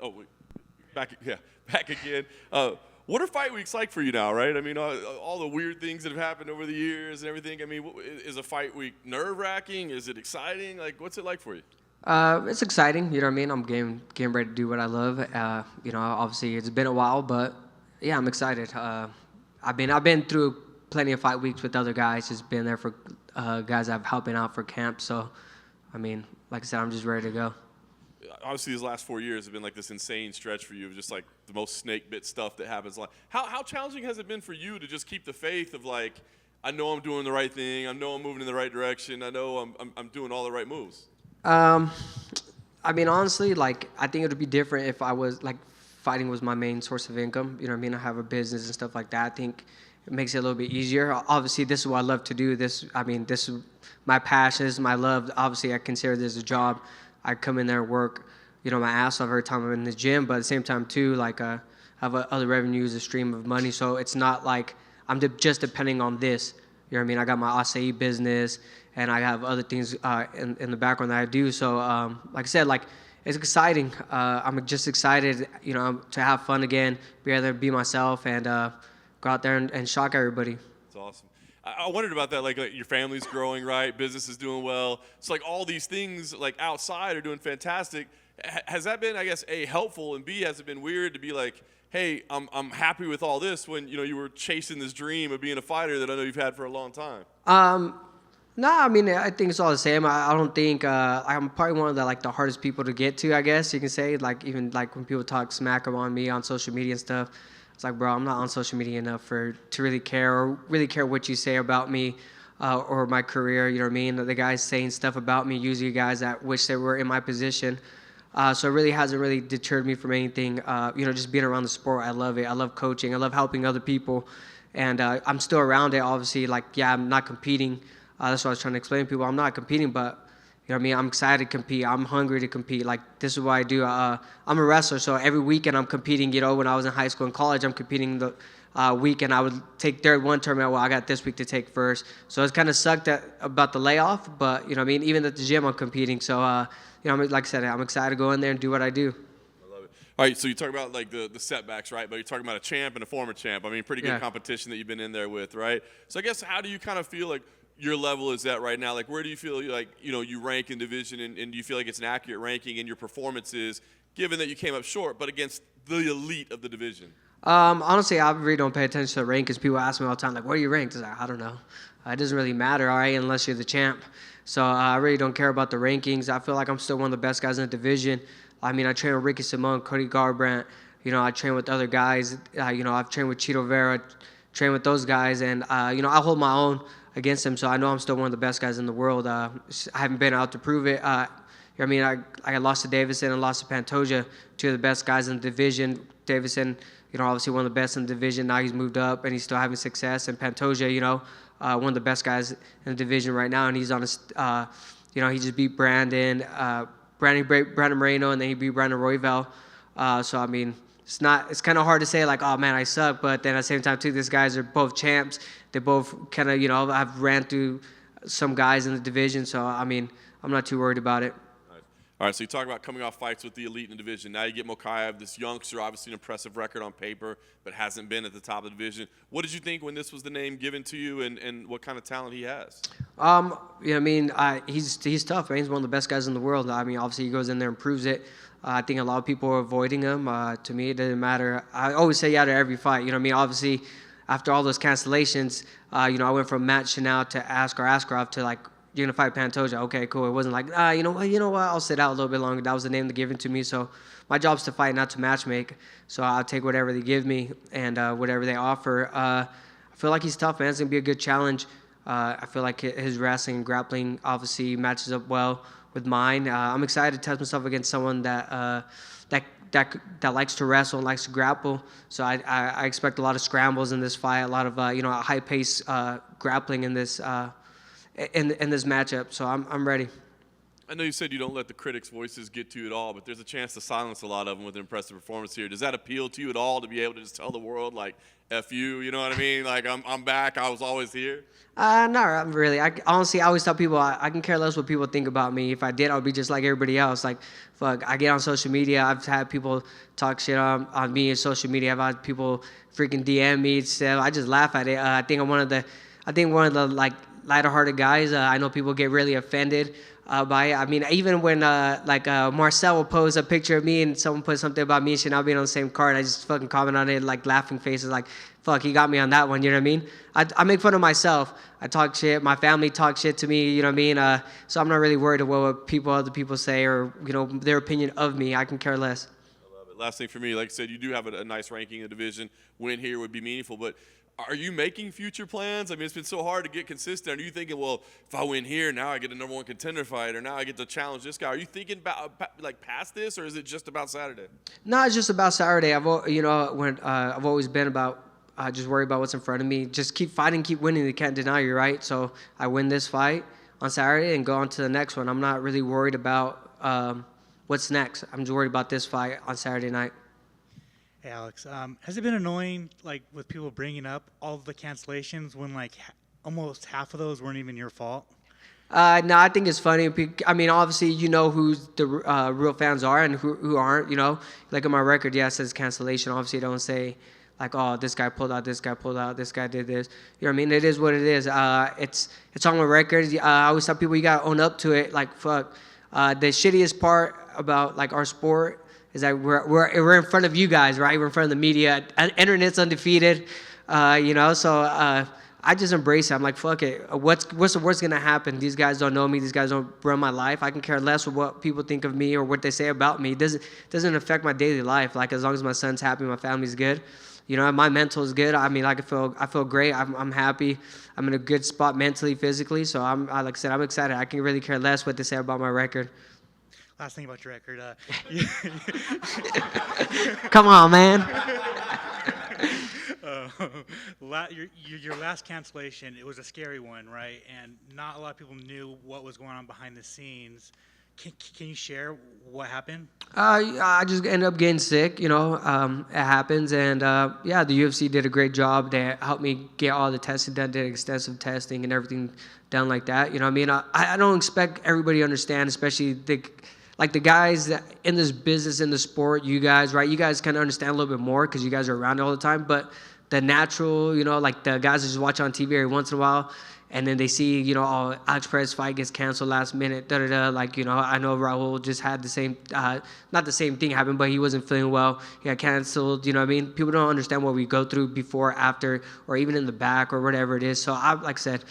Oh, back again. What are fight weeks like for you now, right? I mean, all the weird things that have happened over the years and everything. I mean, is a fight week nerve-wracking? Is it exciting? Like, what's it like for you? It's exciting, you know what I mean? I'm getting ready to do what I love. Obviously it's been a while, but yeah, I'm excited. I've been through plenty of fight weeks with other guys. Just been there for guys I've helping out for camp. So, I mean, like I said, I'm just ready to go. Obviously, these last 4 years have been like this insane stretch for you of just like the most snake bit stuff that happens. Like, how challenging has it been for you to just keep the faith of like, I know I'm doing the right thing. I know I'm moving in the right direction. I know I'm doing all the right moves. Um, I mean, honestly, like I think it would be different if I was like fighting was my main source of income. You know what I mean? I have a business and stuff like that. I think it makes it a little bit easier. Obviously, this is what I love to do. This is my passion. This is my love. Obviously, I consider this a job. I come in there and work, my ass off every time I'm in the gym. But at the same time, too, like I have other revenues, a stream of money. So it's not like I'm just depending on this. You know what I mean? I got my acai business, and I have other things in the background that I do. So, like I said, like it's exciting. I'm just excited, to have fun again, be able to be myself, and go out there and shock everybody. It's awesome. I wondered about that. Like your family's growing, right? Business is doing well. So like all these things like outside are doing fantastic. Has that been, I guess, A, helpful, and B, has it been weird to be like, hey, I'm happy with all this when you were chasing this dream of being a fighter that I know you've had for a long time? No, I mean I think it's all the same. I don't think I'm probably one of the hardest people to get to. I guess you can say like even like when people talk smack on me on social media and stuff. It's like, bro, I'm not on social media enough to really care or really care what you say about me or my career. You know what I mean? The guys saying stuff about me, usually guys that wish they were in my position. So it really hasn't really deterred me from anything. Just being around the sport, I love it. I love coaching. I love helping other people, and I'm still around it. Obviously, I'm not competing. That's what I was trying to explain to people. I'm not competing, but you know what I mean? I'm excited to compete. I'm hungry to compete. Like, this is what I do. I'm a wrestler, so every weekend I'm competing. When I was in high school and college, I'm competing the weekend. I would take third one tournament. Well, I got this week to take first. So it's kind of sucked about the layoff, but, you know what I mean? Even at the gym, I'm competing. So, like I said, I'm excited to go in there and do what I do. I love it. All right, so you talk about, like, the setbacks, right? But you're talking about a champ and a former champ. I mean, pretty good competition that you've been in there with, right? So I guess how do you kind of feel like your level is at right now? Like, where do you feel like, you rank in division, and do you feel like it's an accurate ranking in your performances, given that you came up short, but against the elite of the division? Honestly, I really don't pay attention to the rankings. People ask me all the time, like, where are you ranked? I don't know. It doesn't really matter, all right, unless you're the champ. So I really don't care about the rankings. I feel like I'm still one of the best guys in the division. I mean, I train with Ricky Simon, Cody Garbrandt. I train with other guys. I've trained with Chito Vera, trained with those guys, and I hold my own against them. So I know I'm still one of the best guys in the world. I haven't been out to prove it. I lost to Davison and lost to Pantoja, two of the best guys in the division. Davison, obviously one of the best in the division. Now he's moved up and he's still having success. And Pantoja, one of the best guys in the division right now. And he's on he just beat Brandon Moreno, and then he beat Brandon Royval. So I mean, it's kind of hard to say like, oh man, I suck. But then at the same time too, these guys are both champs. They both kind of, have ran through some guys in the division. So I mean, I'm not too worried about it. All right, so you talk about coming off fights with the elite in the division. Now you get Mokaev, this youngster, obviously an impressive record on paper, but hasn't been at the top of the division. What did you think when this was the name given to you, and what kind of talent he has? He's tough, man. He's one of the best guys in the world. I mean, obviously he goes in there and proves it. I think a lot of people are avoiding him. To me, it doesn't matter. I always say yeah to every fight. Obviously, after all those cancellations, I went from Matt Chanel to Askarov to like, you're going to fight Pantoja. Okay, cool. It wasn't like, you know what, I'll sit out a little bit longer. That was the name they're giving to me. So my job's to fight, not to matchmake. So I'll take whatever they give me and whatever they offer. I feel like he's tough, man. It's going to be a good challenge. I feel like his wrestling and grappling obviously matches up well with mine. I'm excited to test myself against someone that likes to wrestle and likes to grapple. So I expect a lot of scrambles in this fight, a lot of high-paced grappling in this in this matchup, so I'm ready. I know you said you don't let the critics' voices get to you at all, but there's a chance to silence a lot of them with an impressive performance here. Does that appeal to you at all to be able to just tell the world, like, F you, you know what I mean? Like, I'm back, I was always here? Not really. Honestly, I always tell people I can care less what people think about me. If I did, I would be just like everybody else. Like, fuck, I get on social media. I've had people talk shit on me in social media. I've had people freaking DM me. So I just laugh at it. I think one of the like lighter-hearted guys. I know people get really offended by it. I mean, even when Marcel will post a picture of me and someone puts something about me and shit, I'll be on the same card. I just fucking comment on it, like laughing faces, like, fuck, he got me on that one, you know what I mean? I make fun of myself. I talk shit. My family talks shit to me, you know what I mean? So I'm not really worried about what other people say or, you know, their opinion of me. I can care less. I love it. Last thing for me, like I said, you do have a nice ranking in the division. Win here would be meaningful, but are you making future plans? I mean, it's been so hard to get consistent. Are you thinking, well, if I win here, now I get a number one contender fight, or now I get to challenge this guy? Are you thinking about like past this, or is it just about Saturday? No, it's just about Saturday. I've always been about just worry about what's in front of me. Just keep fighting, keep winning. They can't deny you, right? So I win this fight on Saturday and go on to the next one. I'm not really worried about what's next. I'm just worried about this fight on Saturday night. Hey, Alex, has it been annoying, like, with people bringing up all of the cancellations when, like, almost half of those weren't even your fault? No, I think it's funny. I mean, obviously, you know who the real fans are and who aren't, you know. Like, on my record, yeah, it says cancellation. Obviously, don't say, like, oh, this guy pulled out, this guy pulled out, this guy did this. You know what I mean? It is what it is. It's on my record. I always tell people you got to own up to it. Like, fuck. The shittiest part about, like, our sport is that we're in front of you guys, right? We're in front of the media. Internet's undefeated, you know. So I just embrace it. I'm like, fuck it. What's the worst gonna happen? These guys don't know me. These guys don't run my life. I can care less what people think of me or what they say about me. It doesn't affect my daily life. Like, as long as my son's happy, my family's good. You know, my mental is good. I mean, I feel great. I'm happy. I'm in a good spot mentally, physically. So like I said, I'm excited. I can really care less what they say about my record. Last thing about your record. Come on, man. Your last cancellation, it was a scary one, right? And not a lot of people knew what was going on behind the scenes. Can you share what happened? I just ended up getting sick, you know. It happens. And, yeah, the UFC did a great job. They helped me get all the testing done, did extensive testing and everything done like that. You know what I mean? I don't expect everybody to understand, especially the guys that in this business, in the sport, you guys, right? You guys kind of understand a little bit more because you guys are around it all the time. But the natural, you know, like the guys that just watch on TV every once in a while, and then they see, you know, oh, Alex Perez fight gets canceled last minute, da-da-da. Like, you know, I know Raul just had the same, not the same thing happen, but he wasn't feeling well. He got canceled, you know what I mean? People don't understand what we go through before, after, or even in the back or whatever it is. So like I said,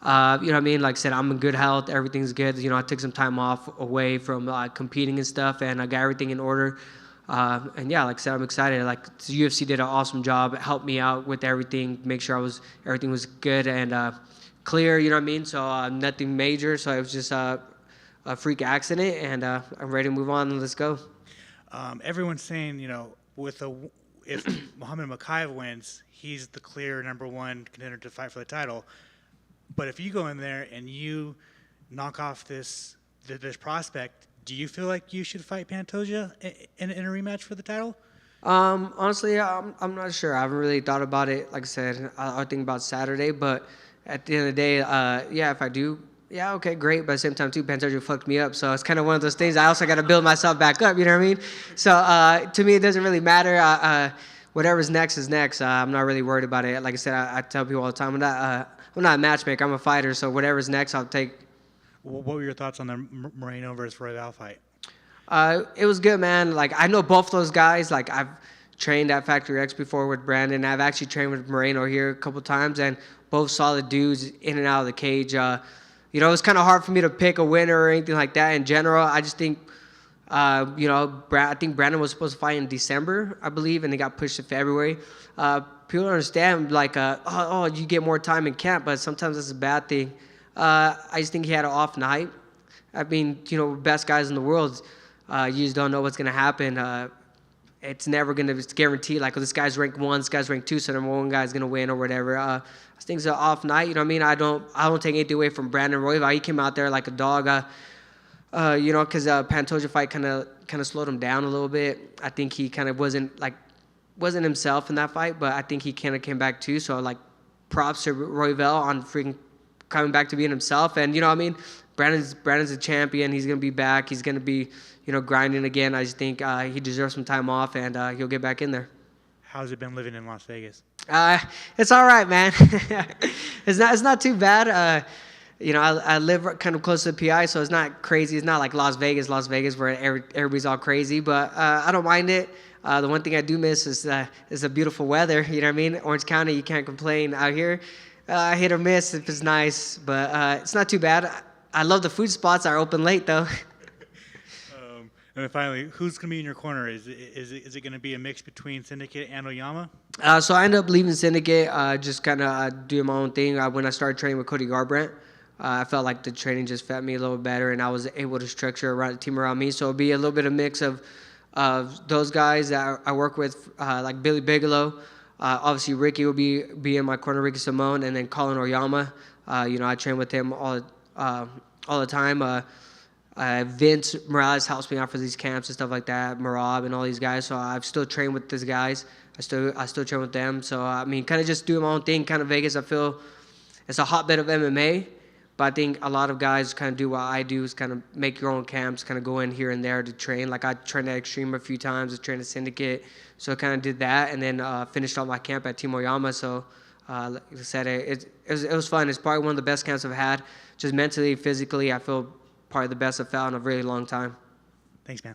you know what I mean? Like I said, I'm in good health. Everything's good. You know, I took some time off away from competing and stuff, and I got everything in order. And yeah, like I said, I'm excited. Like, the UFC did an awesome job, helped me out with everything, make sure everything was good and clear. You know what I mean? So nothing major. So it was just a freak accident, and I'm ready to move on. Let's go. Everyone's saying, you know, if Muhammad Mokaev wins, he's the clear number one contender to fight for the title. But if you go in there and you knock off this prospect, do you feel like you should fight Pantoja in a rematch for the title? Honestly, I'm not sure. I haven't really thought about it. Like I said, I'll think about Saturday. But at the end of the day, yeah, if I do, yeah, okay, great. But at the same time, too, Pantoja fucked me up. So it's kind of one of those things. I also got to build myself back up. You know what I mean? So to me, it doesn't really matter. Whatever's next is next. I'm not really worried about it. Like I said, I tell people all the time, I'm not a matchmaker. I'm a fighter. So whatever's next, I'll take. What were your thoughts on the Moreno versus Royval fight? It was good, man. Like, I know both those guys. Like, I've trained at Factory X before with Brandon. I've actually trained with Moreno here a couple times, and both solid dudes in and out of the cage. You know, it's kind of hard for me to pick a winner or anything like that in general. I just think, you know, I think Brandon was supposed to fight in December, I believe, and they got pushed to February. People don't understand, like, you get more time in camp, but sometimes that's a bad thing. I just think he had an off night. I mean, you know, best guys in the world, you just don't know what's going to happen. It's never going to guarantee, like, oh, this guy's ranked 1, this guy's ranked 2, so number 1 guy's going to win or whatever. I think it's an off night, you know what I mean? I don't take anything away from Brandon Royval. He came out there like a dog. Because Pantoja fight kind of slowed him down a little bit. I think he kind of wasn't himself in that fight, but I think he kind of came back too. So like, props to Royval on freaking coming back to being himself. And you know what I mean, Brandon's a champion. He's gonna be back. He's gonna be grinding again. I just think he deserves some time off, and he'll get back in there. How's it been living in Las Vegas? It's all right, man. It's not too bad. I live kind of close to the PI, so it's not crazy. It's not like Las Vegas where everybody's all crazy, but I don't mind it. The one thing I do miss is the beautiful weather. You know what I mean? Orange County, you can't complain. Out here, hit or miss if it's nice, but it's not too bad. I love the food spots are open late, though. And then finally, who's going to be in your corner? Is it going to be a mix between Syndicate and Oyama? So I ended up leaving Syndicate, just kind of doing my own thing. When I started training with Cody Garbrandt, I felt like the training just fit me a little better, and I was able to structure a team around me. So it'll be a little bit of mix of those guys that I work with, like Billy Bigelow. Obviously, Ricky will be in my corner, Ricky Simone, and then Colin Oyama. I train with him all the time. Vince Morales helps me out for these camps and stuff like that. Marab and all these guys. So I've still trained with these guys. I still train with them. So kind of just doing my own thing. Kind of Vegas, I feel it's a hotbed of MMA. But I think a lot of guys kind of do what I do, is kind of make your own camps, kind of go in here and there to train. Like I trained at Extreme a few times, I trained at Syndicate, so I kind of did that, and then finished off my camp at Team Oyama. So like I said, it was fun. It's probably one of the best camps I've had. Just mentally, physically, I feel probably the best I've felt in a really long time. Thanks, man.